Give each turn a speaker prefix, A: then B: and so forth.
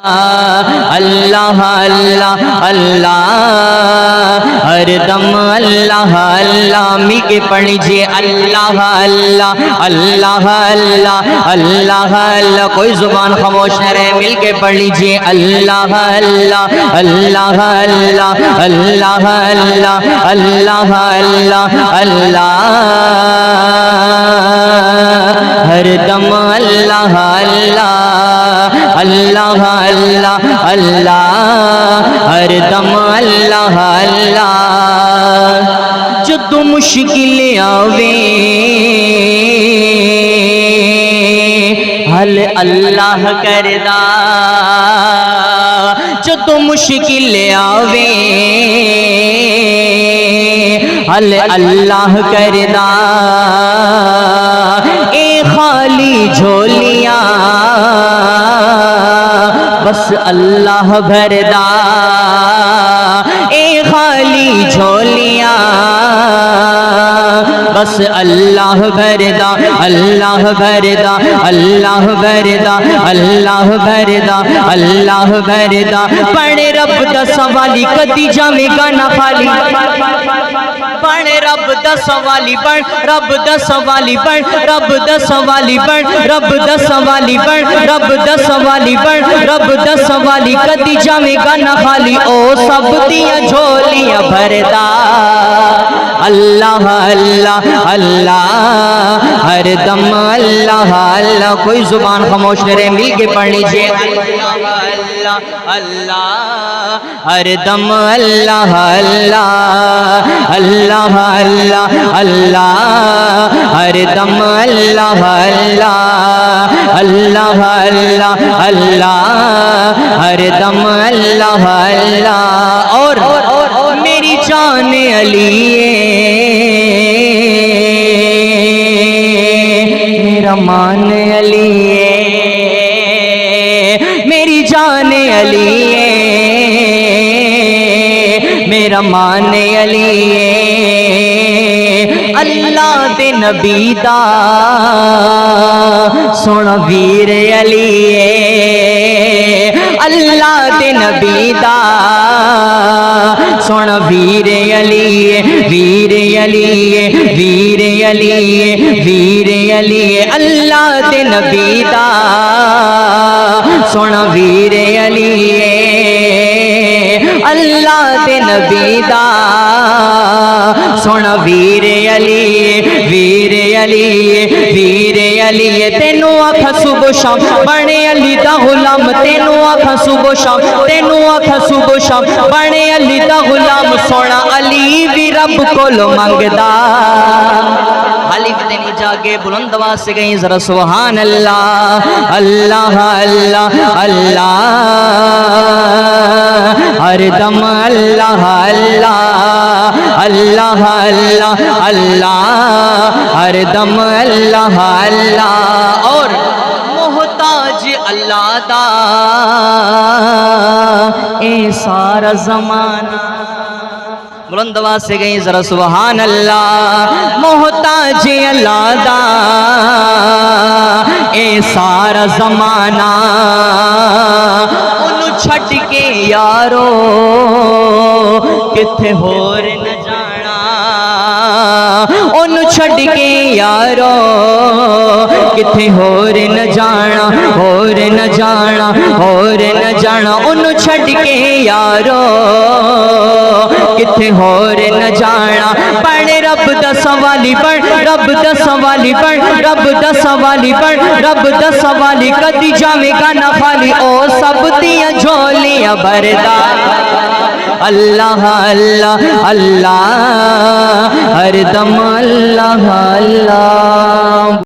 A: اللہ اللہ اللہ ہر دم اللہ اللہ مل کے پڑھ لیجیے اللہ اللہ اللہ اللہ اللہ اللہ کوئی زبان خاموش نہ رہے مل کے پڑھ لیجیے اللہ اللہ اللہ اللہ اللہ اللہ اللہ اللہ اللہ ہر دم اللہ اللہ اللہ اللہ اللہ ہر دم اللہ اللہ جدو مشکل آوے حل اللہ کردا جدو مشکل آوے حل اللہ کردا اے خالی جھولیاں بس اللہ بھردا اے خالی جھولیاں بس اللہ بھردا اللہ بھردا اللہ بھردا اللہ بھردا اللہ بھردا پڑھ رب دا سوالی کدی جاوے گا نہ خالی پڑھ رب دا سوالی پڑھ رب دا سوالی پڑھ رب دا سوالی پڑھ رب دا سوالی پڑھ رب دا سوالی پڑھ رب دا سوالی کدی جاوے گا نہ خالی او سب دیاں جھولیاں بھردا اللہ اللہ اللہ ہر دم اللہ اللہ کوئی زبان خاموش نہ رہے مل کے پڑھ لیجیے اللہ اللہ ہر دم اللہ اللہ اللہ اللہ اللہ ہر دم اللہ اللہ اللہ اللہ اللہ ہر دم اللہ اللہ اور میری جان علی میرا مان علی میری جان علی میرا مان علی اللہ دے نبی دا سونا ویر علی اللہ دے نبی دا سونا ویر علی ویر علی ویر علی ویر علی اللہ دے نبی دا سونا ویر علی اللہ دے نبی دا سونا ویر علی ویر علی ویر علی تینوں آکھا صبح شام بنے علی دا غلام تینوں آکھا صبح شام تینوں آکھا صبح شام بنے علی دا غلام سونا علی بھی رب کولو منگدا علی بھی تینی جاگے بلند آواز سے گئیں ذرا سبحان اللہ اللہ اللہ اللہ ہر دم اللہ اللہ اللہ اللہ اللہ ہر دم اللہ اللہ اور محتاج اللہ دا اے سارا زمانہ بلند آواز سے گئیں ذرا سبحان اللہ محتاج اللہ دا اے سارا زمانہ انہوں چھٹ کے یارو کتھے ہور نہ جانا انہوں چھٹ کے یارو کتھے ہور نہ جانا ہور نہ جانا ہور نہ جانا انہوں چھٹ کے یارو کتھے ہور نہ جانا پڑھ رب دا سوالی پڑھ رب دا سوالی پڑھ رب دا سوالی پڑھ رب دا سوالی کدی جاوے گا نہ خالی او سب دیاں جھولیاں بھردا اللہ اللہ اللہ ہر دم اللہ اللہ